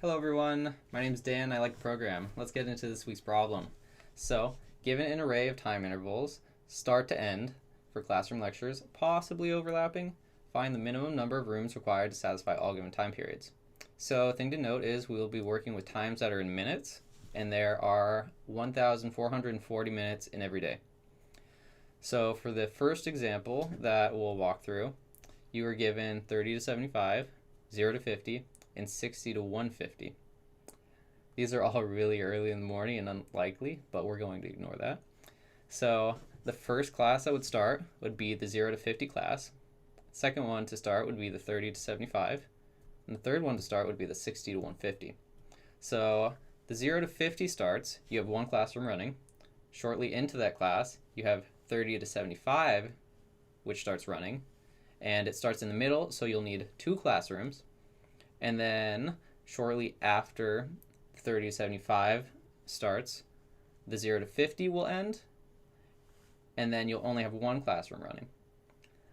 Hello everyone, my name is Dan, I like to program. Let's get into this week's problem. So, given an array of time intervals, start to end, for classroom lectures, possibly overlapping, find the minimum number of rooms required to satisfy all given time periods. So, a thing to note is we will be working with times that are in minutes, and there are 1,440 minutes in every day. So, for the first example that we'll walk through, you are given 30 to 75, 0 to 50, and 60 to 150. These are all really early in the morning and unlikely, but we're going to ignore that. So the first class that would start would be the 0 to 50 class. Second one to start would be the 30 to 75. And the third one to start would be the 60 to 150. So the 0 to 50 starts, you have one classroom running. Shortly into that class, you have 30 to 75, which starts running. And it starts in the middle, so you'll need two classrooms. And then shortly after 30 to 75 starts, the 0 to 50 will end, and then you'll only have one classroom running.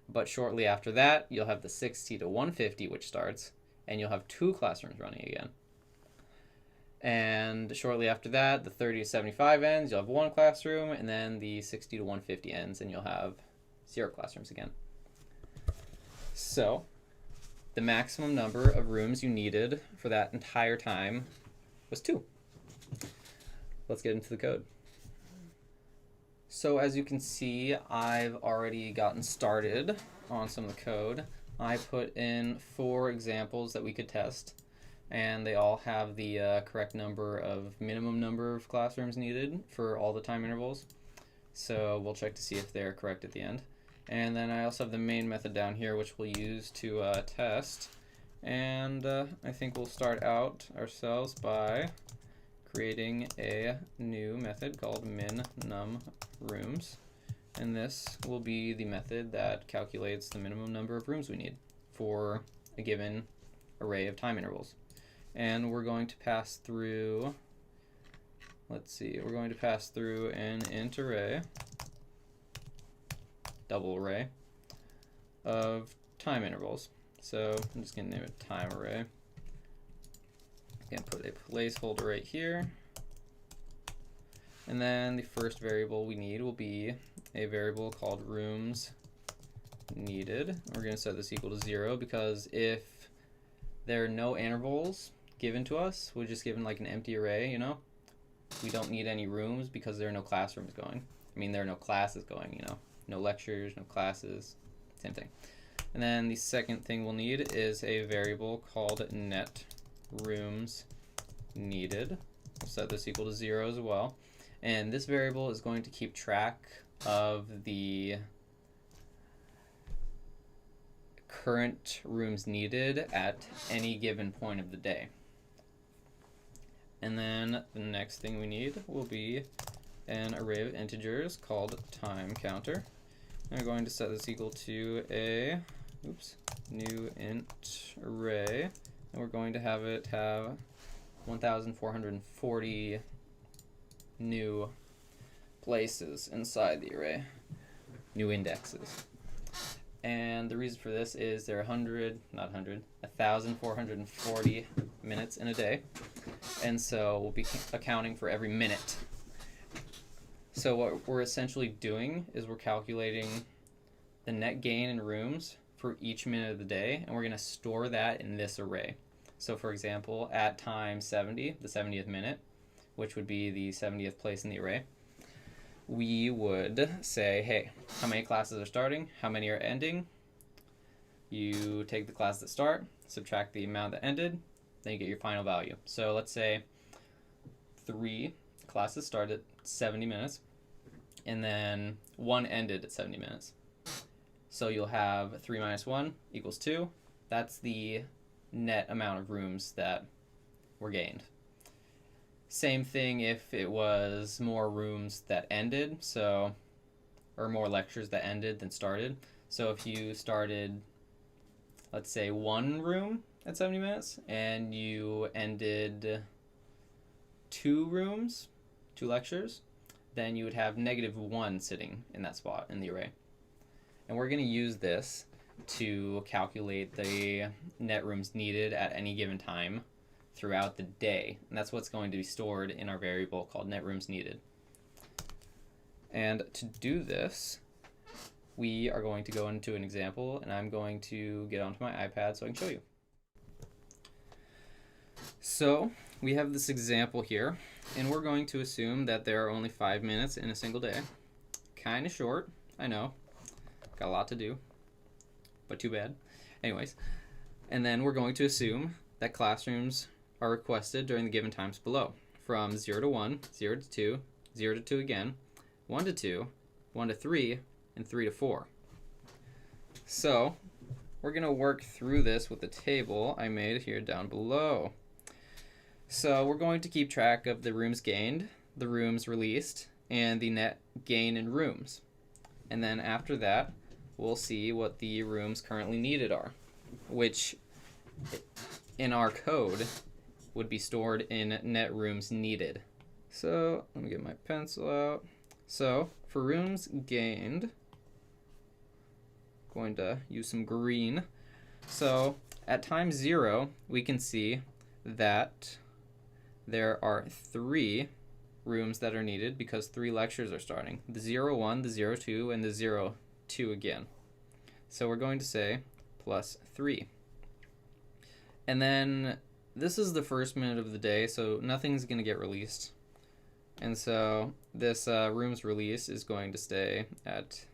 But shortly after that, you'll have the 60 to 150, which starts, and you'll have two classrooms running again. And shortly after that, the 30 to 75 ends, you'll have one classroom, and then the 60 to 150 ends, and you'll have 0 classrooms again. So the maximum number of rooms you needed for that entire time was 2. Let's get into the code. So as you can see, I've already gotten started on some of the code. I put in 4 examples that we could test, and they all have the correct minimum number of classrooms needed for all the time intervals. So we'll check to see if they're correct at the end. And then I also have the main method down here, which we'll use to test. And I think we'll start out ourselves by creating a new method called min_num_rooms. And this will be the method that calculates the minimum number of rooms we need for a given array of time intervals. And we're going to pass through, we're going to pass through an int array, double array of time intervals. So I'm just going to name it time array. Again, put a placeholder right here. And then the first variable we need will be a variable called rooms needed. We're going to set this equal to 0 because if there are no intervals given to us, we're just given like an empty array, you know? We don't need any rooms because there are no classrooms going. I mean, there are no classes going, you know? No lectures, no classes, same thing. And then the second thing we'll need is a variable called net rooms needed. We'll set this equal to 0 as well. And this variable is going to keep track of the current rooms needed at any given point of the day. And then the next thing we need will be an array of integers called time counter. And we're going to set this equal to a new int array, and we're going to have it have 1,440 new places inside the array, new indexes. And the reason for this is there are 1,440 minutes in a day, and so we'll be accounting for every minute. So what we're essentially doing is we're calculating the net gain in rooms for each minute of the day, and we're going to store that in this array. So for example, at time 70, the 70th minute, which would be the 70th place in the array, we would say, hey, how many classes are starting? How many are ending? You take the class that start, subtract the amount that ended, then you get your final value. So let's say 3 classes started at 70 minutes, and then 1 ended at 70 minutes. So you'll have 3 minus 1 equals 2. That's the net amount of rooms that were gained. Same thing if it was more rooms that ended, or more lectures that ended than started. So if you started, let's say, 1 room at 70 minutes, and you ended 2 rooms, 2 lectures, then you would have -1 sitting in that spot in the array. And we're going to use this to calculate the net rooms needed at any given time throughout the day. And that's what's going to be stored in our variable called net rooms needed. And to do this, we are going to go into an example, and I'm going to get onto my iPad so I can show you. So we have this example here, and we're going to assume that there are only 5 minutes in a single day. Kind of short, I know. Got a lot to do, but too bad. Anyways, and then we're going to assume that classrooms are requested during the given times below, from 0 to 1, 0 to 2, 0 to 2 again, 1 to 2, 1 to 3, and 3 to 4. So we're going to work through this with the table I made here down below. So we're going to keep track of the rooms gained, the rooms released, and the net gain in rooms. And then after that, we'll see what the rooms currently needed are, which in our code would be stored in net rooms needed. So let me get my pencil out. So for rooms gained, I'm going to use some green. So at time 0, we can see that there are 3 rooms that are needed because 3 lectures are starting. The 01, the 02, and the 02 again. So we're going to say plus 3. And then this is the first minute of the day, so nothing's going to get released. And so this rooms release is going to stay at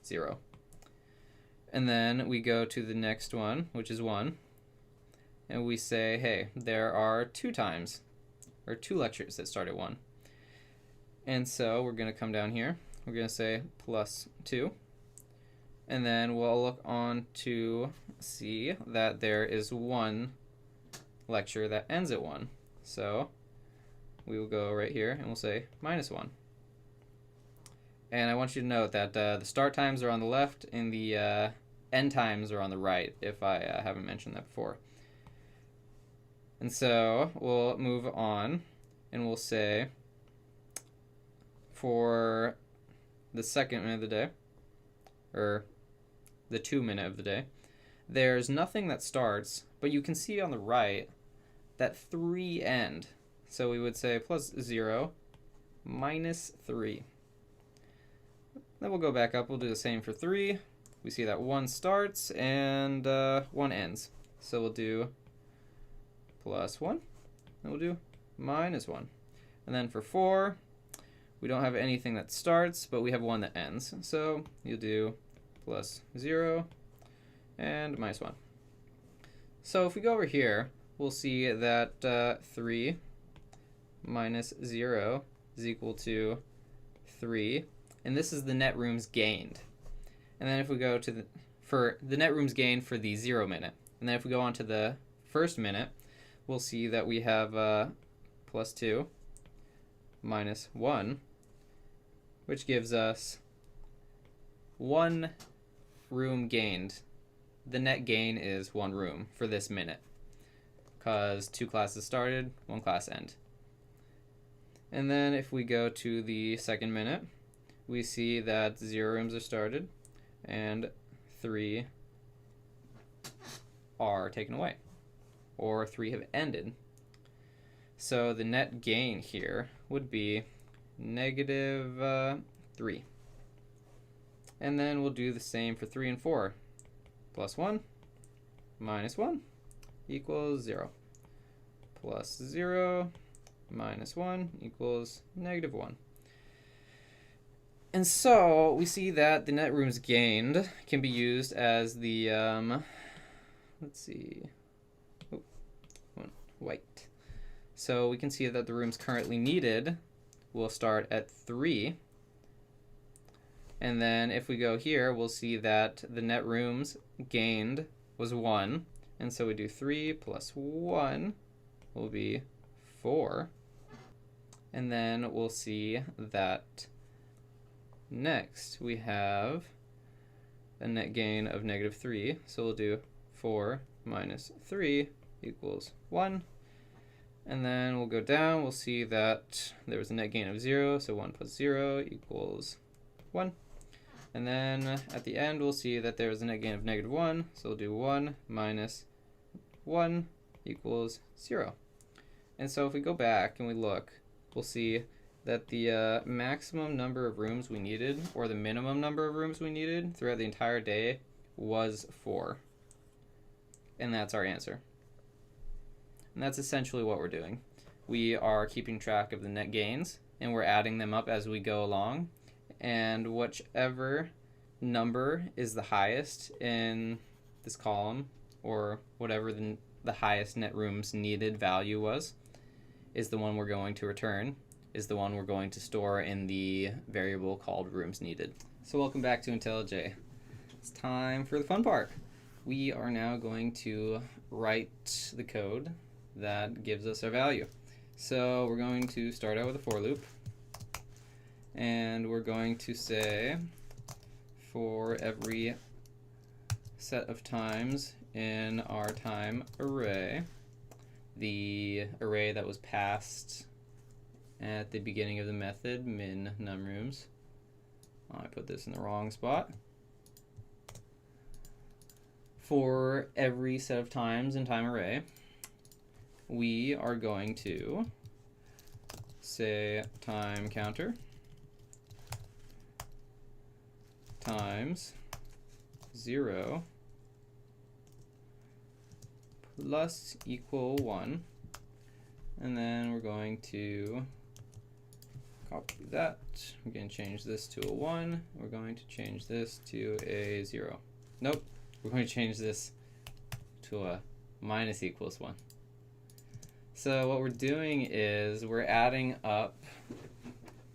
0. And then we go to the next one, which is 1. And we say, hey, there are 2 times, or 2 lectures that start at 1. And so we're going to come down here. We're going to say plus 2. And then we'll look on to see that there is 1 lecture that ends at 1. So we will go right here and we'll say minus 1. And I want you to note that the start times are on the left and the end times are on the right, if I haven't mentioned that before. And so we'll move on and we'll say for the second minute of the day, or the 2 minute of the day, there's nothing that starts, but you can see on the right that 3 end. So we would say plus 0 minus 3. Then we'll go back up. We'll do the same for 3. We see that 1 starts and 1 ends. So we'll do plus 1. And we'll do minus 1. And then for 4, we don't have anything that starts, but we have 1 that ends. So you'll do plus 0 and minus 1. So if we go over here, we'll see that 3 minus 0 is equal to 3. And this is the net rooms gained. And then if we go to for the net rooms gained for the 0 minute. And then if we go on to the first minute, we'll see that we have plus 2 minus 1, which gives us 1 room gained. The net gain is 1 room for this minute, because 2 classes started, 1 class end. And then if we go to the second minute, we see that 0 rooms are started and 3 are taken away, or 3 have ended. So the net gain here would be negative 3. And then we'll do the same for 3 and 4. Plus 1 minus 1 equals 0. Plus 0 minus 1 equals negative 1. And so we see that the net rooms gained can be used as the, let's see, white. So we can see that the rooms currently needed will start at 3. And then if we go here, we'll see that the net rooms gained was 1. And so we do 3 plus 1 will be 4. And then we'll see that next we have a net gain of negative 3. So we'll do 4 minus 3 equals 1. And then we'll go down. We'll see that there was a net gain of 0. So 1 plus 0 equals 1. And then at the end, we'll see that there was a net gain of negative 1. So we'll do 1 minus 1 equals 0. And so if we go back and we look, we'll see that the maximum number of rooms we needed, or the minimum number of rooms we needed throughout the entire day, was 4. And that's our answer. And that's essentially what we're doing. We are keeping track of the net gains, and we're adding them up as we go along. And whichever number is the highest in this column, or whatever the highest net rooms needed value was, is the one we're going to return, is the one we're going to store in the variable called rooms needed. So welcome back to IntelliJ. It's time for the fun part. We are now going to write the code that gives us our value. So we're going to start out with a for loop, and we're going to say for every set of times in our time array, the array that was passed at the beginning of the method, min numRooms. I put this in the wrong spot. For every set of times in time array, we are going to say time counter times 0 plus equal 1, and then we're going to copy that. We're going to change this to a 1. We're going to change this to a 0. Nope, we're going to change this to a minus equals 1. So what we're doing is we're adding up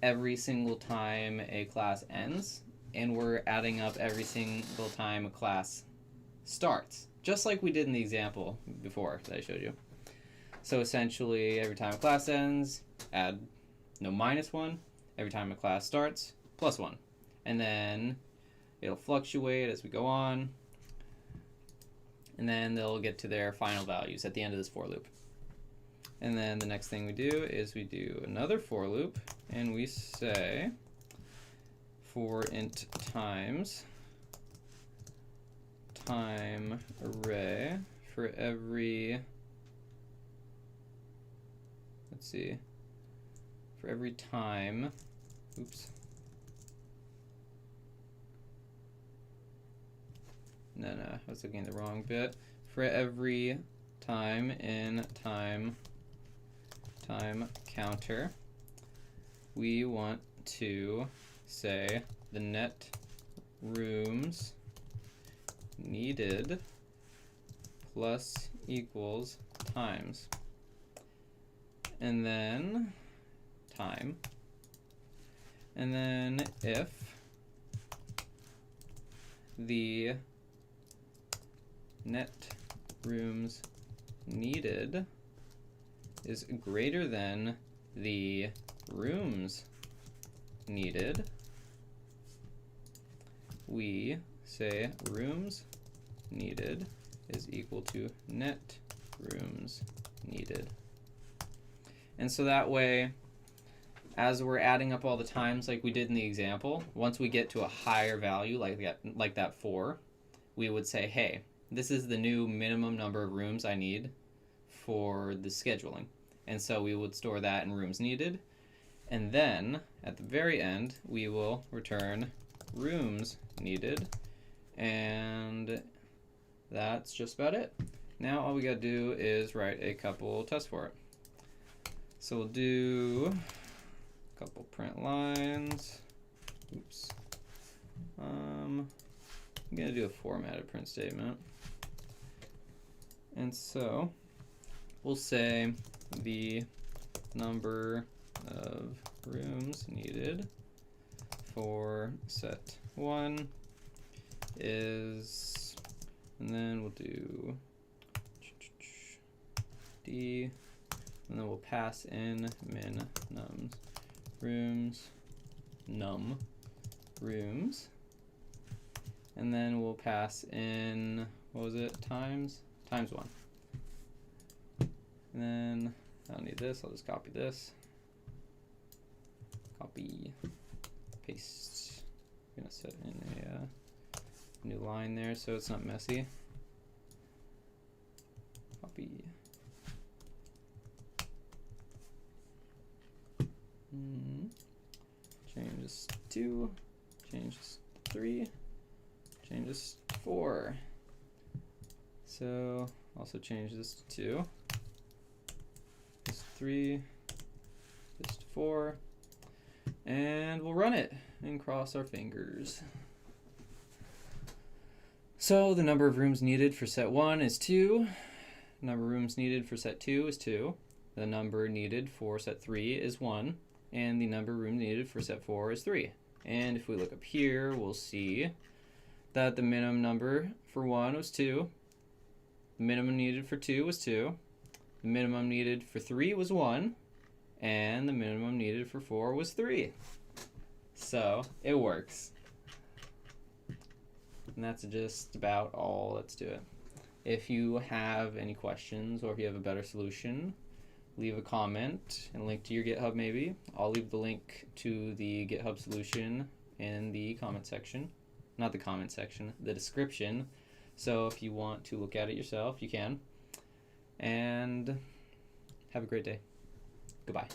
every single time a class ends, and we're adding up every single time a class starts, just like we did in the example before that I showed you. So essentially, every time a class ends, add minus 1. Every time a class starts, plus 1. And then it'll fluctuate as we go on, and then they'll get to their final values at the end of this for loop. And then the next thing we do is we do another for loop, and we say for int times time array for every, let's see, for every time, oops, no, I was looking at the wrong bit. For every time in time counter, we want to say the net rooms needed plus equals times, and then time, and then if the net rooms needed is greater than the rooms needed, we say rooms needed is equal to net rooms needed. And so that way, as we're adding up all the times like we did in the example, once we get to a higher value like that 4, we would say, hey, this is the new minimum number of rooms I need for the scheduling. And so we would store that in rooms needed. And then at the very end, we will return rooms needed. And that's just about it. Now all we gotta do is write a couple tests for it. So we'll do a couple print lines. Oops. I'm gonna do a formatted print statement. And so we'll say the number of rooms needed for set 1 is, and then we'll do D, and then we'll pass in min num rooms, and then we'll pass in, what was it, times 1. And then I don't need this, I'll just copy this. Copy, paste. I'm gonna set in a new line there so it's not messy. Copy, Change this to 2, change this to 3, change this to 4. So also change this to 2, this to 3, this to 4, and we'll run it and cross our fingers. So the number of rooms needed for set 1 is 2, number of rooms needed for set 2 is 2, the number needed for set 3 is 1, and the number of rooms needed for set 4 is 3. And if we look up here, we'll see that the minimum number for 1 was 2, the minimum needed for 2 was 2, the minimum needed for 3 was 1, and the minimum needed for 4 was 3. So it works. And that's just about all that's to it. If you have any questions or if you have a better solution, leave a comment and a link to your GitHub maybe. I'll leave the link to the GitHub solution in the comment section. Not the comment section, the description. So if you want to look at it yourself, you can. And have a great day. Goodbye.